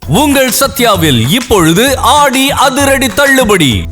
உங்கள் சத்யாவில் இப்பொழுது ஆடி அதிரடி தள்ளுபடி.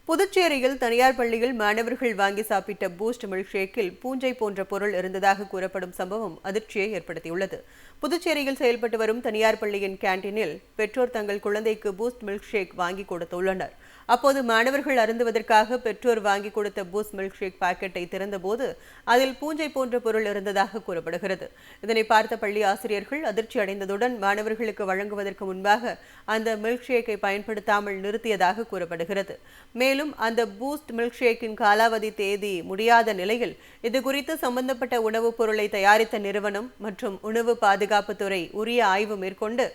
புதுச்சேரியில் தனியார் பள்ளியில் மாணவர்கள் வாங்கி சாப்பிட்ட பூஸ்ட் மில்க் ஷேக்கில் பூஞ்சை போன்ற பொருள் இருந்ததாக கூறப்படும் சம்பவம் அதிர்ச்சியை ஏற்படுத்தியுள்ளது. புதுச்சேரியில் செயல்பட்டு வரும் தனியார் பள்ளியின் கேண்டீனில் பெற்றோர் தங்கள் குழந்தைக்கு பூஸ்ட் மில்க் ஷேக் வாங்கி கொடுத்துள்ளனர். அப்போது மாணவர்கள் அருந்துவதற்காக பெற்றோர் வாங்கி கொடுத்த பூஸ்ட் மில்க் ஷேக் பாக்கெட்டை திறந்தபோது அதில் பூஞ்சை போன்ற பொருள் இருந்ததாக கூறப்படுகிறது. இதனை பார்த்த பள்ளி ஆசிரியர்கள் அதிர்ச்சி அடைந்ததுடன் மாணவர்களுக்கு வழங்குவதற்கு முன்பாக அந்த மில்க் ஷேக்கை பயன்படுத்தாமல் நிறுத்தியதாக கூறப்படுகிறது. மேலும் அந்த பூஸ்ட் மில்க் ஷேக்கின் காலாவதி தேதி முடியாத நிலையில் இதுகுறித்து சம்பந்தப்பட்ட உணவுப் பொருளை தயாரித்த நிறுவனம் மற்றும் உணவு பாதுகாப்புத்துறை உரிய ஆய்வு மேற்கொண்டு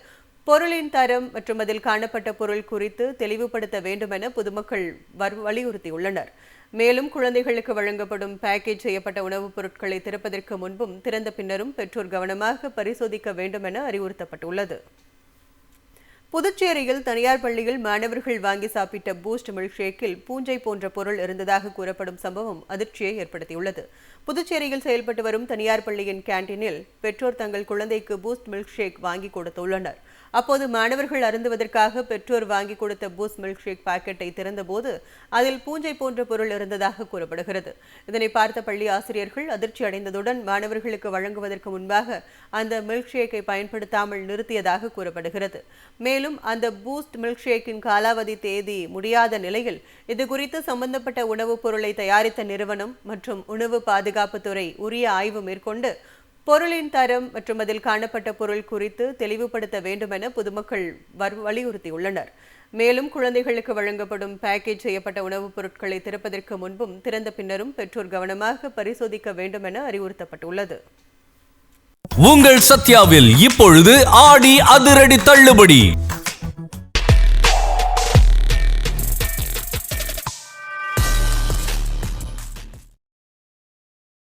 பொருளின் தரம் மற்றும் அதில் காணப்பட்ட பொருள் குறித்து தெளிவுபடுத்த வேண்டும் என பொதுமக்கள் வலியுறுத்தியுள்ளனர். மேலும் குழந்தைகளுக்கு வழங்கப்படும் பேக்கேஜ் செய்யப்பட்ட உணவுப் பொருட்களை திறப்பதற்கு முன்பும் திறந்த பின்னரும் பெற்றோர் கவனமாக பரிசோதிக்க வேண்டும் என அறிவுறுத்தப்பட்டுள்ளது. புதுச்சேரியில் தனியார் பள்ளியில் மாணவர்கள் வாங்கி சாப்பிட்ட பூஸ்ட் மில்க் ஷேக்கில் பூஞ்சை போன்ற பொருள் இருந்ததாக கூறப்படும் சம்பவம் அதிர்ச்சியை ஏற்படுத்தியுள்ளது. புதுச்சேரியில் செயல்பட்டு வரும் தனியார் பள்ளியின் கேண்டீனில் பெற்றோர் தங்கள் குழந்தைக்கு பூஸ்ட் மில்க் ஷேக் வாங்கி கொடுத்துள்ளனர். அப்போது மாணவர்கள் அருந்துவதற்காக பெற்றோர் வாங்கி கொடுத்த பூஸ்ட் மில்க் ஷேக் பாக்கெட்டை திறந்தபோது அதில் பூஞ்சை போன்ற பொருள் இருந்ததாக கூறப்படுகிறது. இதனை பார்த்த பள்ளி ஆசிரியர்கள் அதிர்ச்சி அடைந்ததுடன் மாணவர்களுக்கு வழங்குவதற்கு முன்பாக அந்த மில்க் ஷேக்கை பயன்படுத்தாமல் நிறுத்தியதாக கூறப்படுகிறது. மேலும் அந்த பூஸ்ட் மில்க் ஷேக்கின் காலாவதி தேதி முடியாத நிலையில் இதுகுறித்து சம்பந்தப்பட்ட உணவுப் பொருளை தயாரித்த நிறுவனம் மற்றும் உணவு பாதுகாப்புத்துறை உரிய ஆய்வு மேற்கொண்டு பொருளின் தரம் மற்றும் அதில் காணப்பட்ட பொருள் குறித்து தெளிவுபடுத்த வேண்டும் என பொதுமக்கள் வலியுறுத்தியுள்ளனர். மேலும் குழந்தைகளுக்கு வழங்கப்படும் பேக்கேஜ் செய்யப்பட்ட உணவுப் பொருட்களை திறப்பதற்கு முன்பும் திறந்த பின்னரும் பெற்றோர் கவனமாக பரிசோதிக்க வேண்டும் என அறிவுறுத்தப்பட்டுள்ளது. உங்கள் சத்யாவில் இப்பொழுது ஆடி அதிரடி தள்ளுபடி.